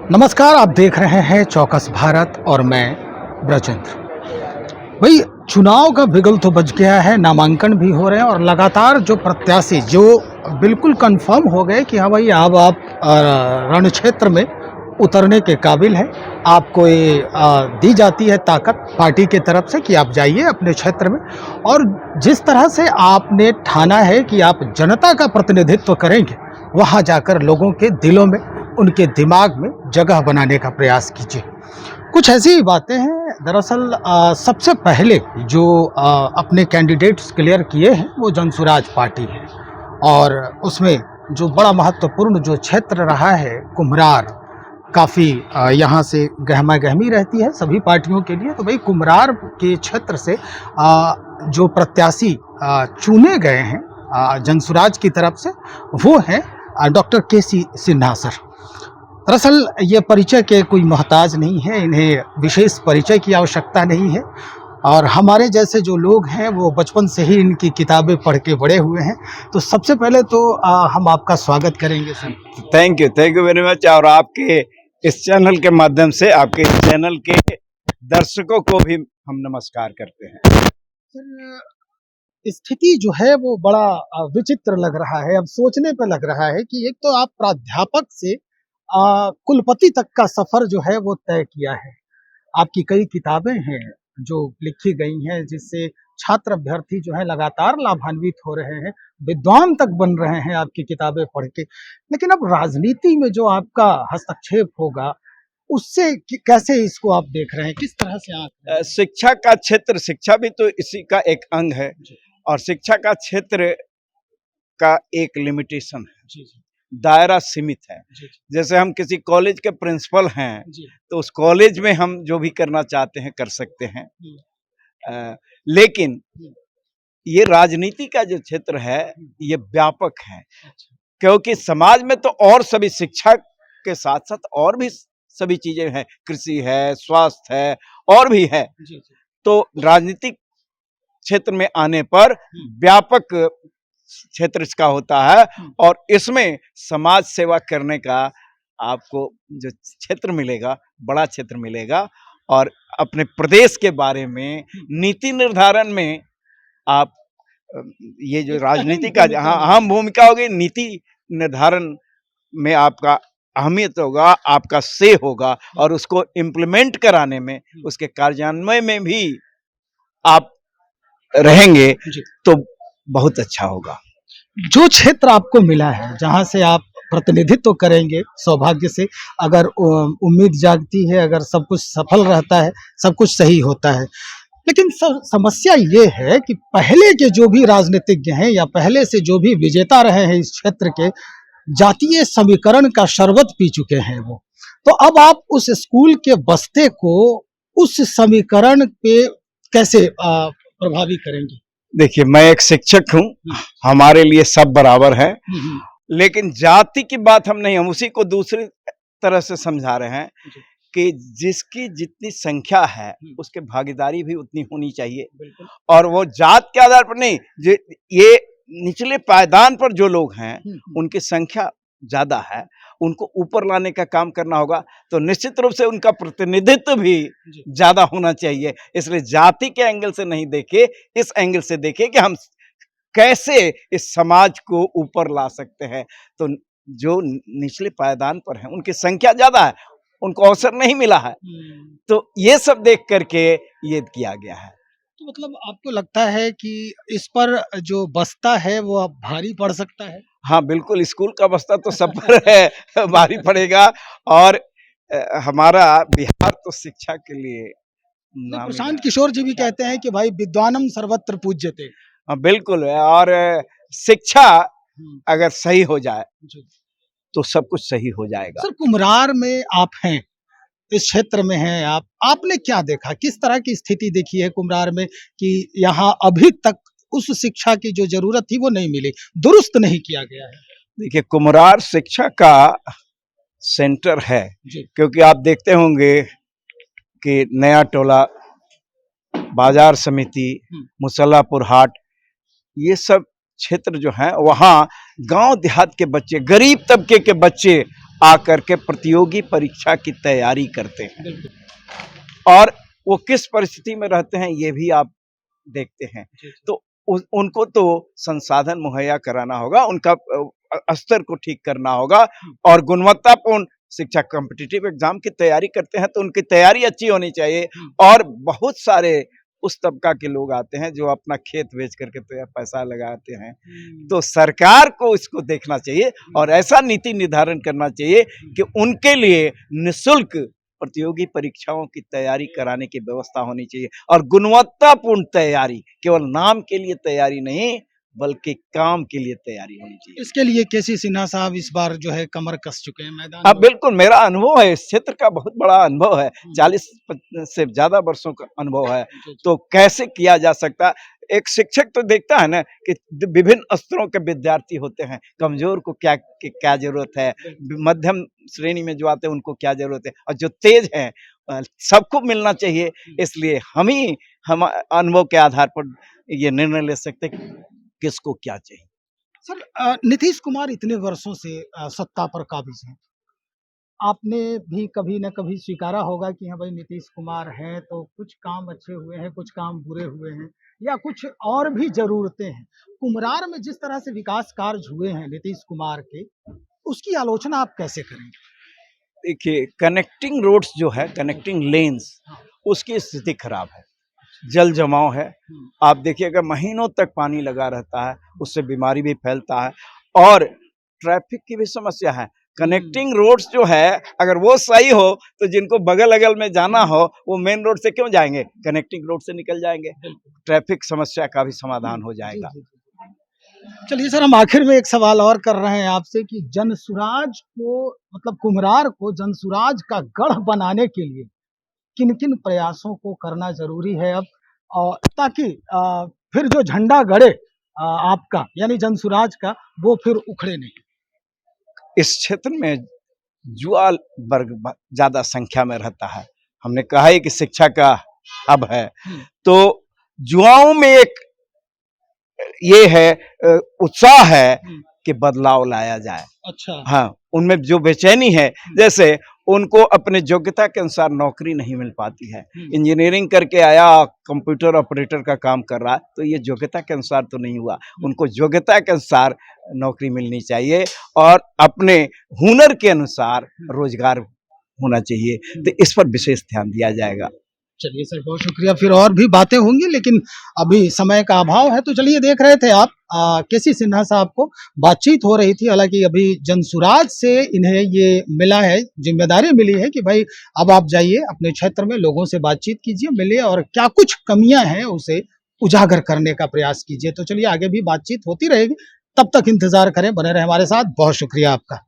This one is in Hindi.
नमस्कार, आप देख रहे हैं चौकस भारत और मैं ब्रजेंद्र। भाई, चुनाव का बिगुल तो बज गया है, नामांकन भी हो रहे हैं और लगातार जो प्रत्याशी जो बिल्कुल कन्फर्म हो गए कि हाँ भाई, अब आप रण क्षेत्र में उतरने के काबिल हैं। आपको ये दी जाती है ताकत पार्टी की तरफ से कि आप जाइए अपने क्षेत्र में, और जिस तरह से आपने ठाना है कि आप जनता का प्रतिनिधित्व करेंगे, वहाँ जाकर लोगों के दिलों में, उनके दिमाग में जगह बनाने का प्रयास कीजिए। कुछ ऐसी ही बातें हैं। दरअसल सबसे पहले जो अपने कैंडिडेट्स क्लियर किए हैं वो जनसुराज पार्टी है, और उसमें जो बड़ा महत्वपूर्ण जो क्षेत्र रहा है कुम्हरार, काफ़ी यहाँ से गहमा गहमी रहती है सभी पार्टियों के लिए। तो भाई, कुम्हरार के क्षेत्र से जो प्रत्याशी चुने गए हैं जनसुराज की तरफ से, वो हैं डॉक्टर केसी सिन्हा सर। दरअसल ये परिचय के कोई मोहताज नहीं है, इन्हें विशेष परिचय की आवश्यकता नहीं है, और हमारे जैसे जो लोग हैं वो बचपन से ही इनकी किताबें पढ़ के बड़े हुए हैं। तो सबसे पहले तो हम आपका स्वागत करेंगे sir. Thank you very much. और आपके इस चैनल के माध्यम से आपके इस चैनल के दर्शकों को भी हम नमस्कार करते हैं। सर, स्थिति जो है वो बड़ा विचित्र लग रहा है। अब सोचने पे लग रहा है कि एक तो आप प्राध्यापक से कुलपति तक का सफर जो है वो तय किया है। आपकी कई किताबें हैं जो लिखी गई हैं, जिससे छात्र अभ्यर्थी जो है लगातार लाभान्वित हो रहे हैं, विद्वान तक बन रहे हैं आपकी किताबें पढ़ के। लेकिन अब राजनीति में जो आपका हस्तक्षेप होगा, उससे कैसे इसको आप देख रहे हैं, किस तरह से आप शिक्षा का क्षेत्र, शिक्षा भी तो इसी का एक अंग है, और शिक्षा का क्षेत्र का एक लिमिटेशन है। जी जी दायरा सीमित है। जी जैसे हम किसी कॉलेज के प्रिंसिपल हैं जी तो उस कॉलेज में हम जो भी करना चाहते हैं कर सकते हैं। लेकिन ये राजनीति का जो क्षेत्र है ये व्यापक है, क्योंकि समाज में तो और सभी शिक्षा के साथ साथ और भी सभी चीजें हैं, कृषि है, स्वास्थ्य है, और भी है। तो राजनीतिक क्षेत्र में आने पर व्यापक क्षेत्र इसका होता है, और इसमें समाज सेवा करने का आपको जो क्षेत्र मिलेगा, बड़ा क्षेत्र मिलेगा, और अपने प्रदेश के बारे में नीति निर्धारण में आप ये जो राजनीति का अहम भूमिका होगी, नीति निर्धारण में आपका अहमियत होगा, आपका से होगा, और उसको इम्प्लीमेंट कराने में, उसके कार्यान्वयन में भी आप रहेंगे तो बहुत अच्छा होगा। जो क्षेत्र आपको मिला है, जहां से आप प्रतिनिधित्व करेंगे, सौभाग्य से अगर उम्मीद जागती है, अगर सब कुछ सफल रहता है, सब कुछ सही होता है। लेकिन समस्या ये है कि पहले के जो भी राजनीतिज्ञ हैं या पहले से जो भी विजेता रहे हैं इस क्षेत्र के, जातीय समीकरण का शरबत पी चुके हैं वो। तो अब आप उस स्कूल के बस्ते को उस समीकरण पे कैसे प्रभावी करेंगे? देखिए, मैं एक शिक्षक हूँ, हमारे लिए सब बराबर है, लेकिन जाति की बात हम नहीं, हम उसी को दूसरी तरह से समझा रहे हैं कि जिसकी जितनी संख्या है उसके भागीदारी भी उतनी होनी चाहिए, और वो जात के आधार पर नहीं, ये निचले पायदान पर जो लोग हैं उनकी संख्या ज्यादा है, उनको ऊपर लाने का काम करना होगा, तो निश्चित रूप से उनका प्रतिनिधित्व भी ज्यादा होना चाहिए। इसलिए जाति के एंगल से नहीं देखे, इस एंगल से देखे कि हम कैसे इस समाज को ऊपर ला सकते हैं। तो जो निचले पायदान पर हैं उनकी संख्या ज्यादा है, उनको अवसर नहीं मिला है, तो ये सब देख करके ये किया गया है। तो मतलब आपको लगता है कि इस पर जो बस्ता है वो अब भारी पड़ सकता है? हाँ बिल्कुल, स्कूल का बस्ता तो सब पर है भारी पड़ेगा, और हमारा बिहार तो शिक्षा के लिए प्रशांत किशोर जी भी कहते हैं कि भाई विद्वानम सर्वत्र पूज्यते। हाँ बिल्कुल है, और शिक्षा अगर सही हो जाए तो सब कुछ सही हो जाएगा। सर, कुम्हरार में आप हैं, इस क्षेत्र में हैं आप, आपने क्या देखा, किस तरह की स्थिति देखी है कुम्हरार में कि यहाँ अभी तक उस शिक्षा की जो जरूरत थी वो नहीं मिली, दुरुस्त नहीं किया गया है? देखिए, कुम्हरार शिक्षा का सेंटर है, क्योंकि आप देखते होंगे कि नया टोला, बाजार समिति, मुसल्लापुर हाट, ये सब क्षेत्र जो हैं वहाँ गांव देहात के बच्चे, गरीब तबके के बच्चे आकर के प्रतियोगी परीक्षा की तैयारी करते हैं, बिल्कुल। और वो किस परिस्थिति में रहते हैं ये भी आप देखते हैं। जी, जी। तो उनको तो संसाधन मुहैया कराना होगा, उनका स्तर को ठीक करना होगा, और गुणवत्तापूर्ण शिक्षा, कॉम्पिटिटिव एग्जाम की तैयारी करते हैं तो उनकी तैयारी अच्छी होनी चाहिए। और बहुत सारे उस तबका के लोग आते हैं जो अपना खेत बेच करके तो पैसा लगाते हैं, तो सरकार को इसको देखना चाहिए और ऐसा नीति निर्धारण करना चाहिए कि उनके लिए निःशुल्क प्रतियोगी परीक्षाओं की तैयारी कराने की व्यवस्था होनी चाहिए, और गुणवत्तापूर्ण तैयारी, केवल नाम के लिए तैयारी नहीं बल्कि काम के लिए तैयारी होनी चाहिए। इसके लिए केसी सिन्हा साहब इस बार जो है कमर कस चुके हैं मैदान हाँ में। बिल्कुल, मेरा अनुभव है, इस क्षेत्र का बहुत बड़ा अनुभव है, 40 से ज्यादा वर्षों का अनुभव है। तो कैसे किया जा सकता है, एक शिक्षक तो देखता है ना कि विभिन्न स्तरों के विद्यार्थी होते हैं, कमजोर को क्या जरूरत है, मध्यम श्रेणी में जो आते हैं उनको क्या जरूरत है, और जो तेज हैं सबको मिलना चाहिए। इसलिए हम अनुभव के आधार पर ये निर्णय ले सकते हैं किसको क्या चाहिए। सर नीतीश कुमार इतने वर्षों से सत्ता पर काबिज हैं। आपने भी कभी न कभी स्वीकारा होगा कि हाँ भाई नीतीश कुमार हैं तो कुछ काम अच्छे हुए हैं, कुछ काम बुरे हुए हैं, या कुछ और भी ज़रूरतें हैं। कुम्हरार में जिस तरह से विकास कार्य हुए हैं नीतीश कुमार के, उसकी आलोचना आप कैसे करेंगे? देखिए, कनेक्टिंग रोड्स जो है, कनेक्टिंग लेन्स, उसकी स्थिति खराब है, जल जमाव है। आप देखिएगा महीनों तक पानी लगा रहता है, उससे बीमारी भी फैलता है, और ट्रैफिक की भी समस्या है। कनेक्टिंग रोड्स जो है, अगर वो सही हो तो जिनको बगल अगल में जाना हो वो मेन रोड से क्यों जाएंगे, कनेक्टिंग रोड से निकल जाएंगे, ट्रैफिक समस्या का भी समाधान हो जाएगा। चलिए सर, हम आखिर में एक सवाल और कर रहे हैं आपसे कि जनसुराज को, मतलब कुम्हरार को जनसुराज का गढ़ बनाने के लिए किन-किन प्रयासों को करना ज़रूरी है अब, और ताकि फिर जो झंडा गड़े आपका यानी जनसुराज का, वो फिर उखड़े नहीं? इस क्षेत्र में युवा वर्ग ज्यादा संख्या में रहता है, हमने कहा है कि शिक्षा का हब है, तो युवाओं में एक ये है उत्साह है कि बदलाव लाया जाए। अच्छा। हाँ, उनमें जो बेचैनी है, जैसे उनको अपने योग्यता के अनुसार नौकरी नहीं मिल पाती है, इंजीनियरिंग करके आया कंप्यूटर ऑपरेटर का काम कर रहा है, तो ये योग्यता के अनुसार तो नहीं हुआ, उनको योग्यता के अनुसार नौकरी मिलनी चाहिए और अपने हुनर के अनुसार रोजगार होना चाहिए, तो इस पर विशेष ध्यान दिया जाएगा। चलिए सर, बहुत शुक्रिया। फिर और भी बातें होंगी लेकिन अभी समय का अभाव है, तो चलिए, देख रहे थे आप केसी सिन्हा साहब को बातचीत हो रही थी। हालांकि अभी जनसुराज से इन्हें ये मिला है, जिम्मेदारी मिली है कि भाई अब आप जाइए अपने क्षेत्र में, लोगों से बातचीत कीजिए, मिलिए और क्या कुछ कमियां हैं उसे उजागर करने का प्रयास कीजिए। तो चलिए, आगे भी बातचीत होती रहेगी, तब तक इंतजार करें, बने रहे हमारे साथ। बहुत शुक्रिया आपका।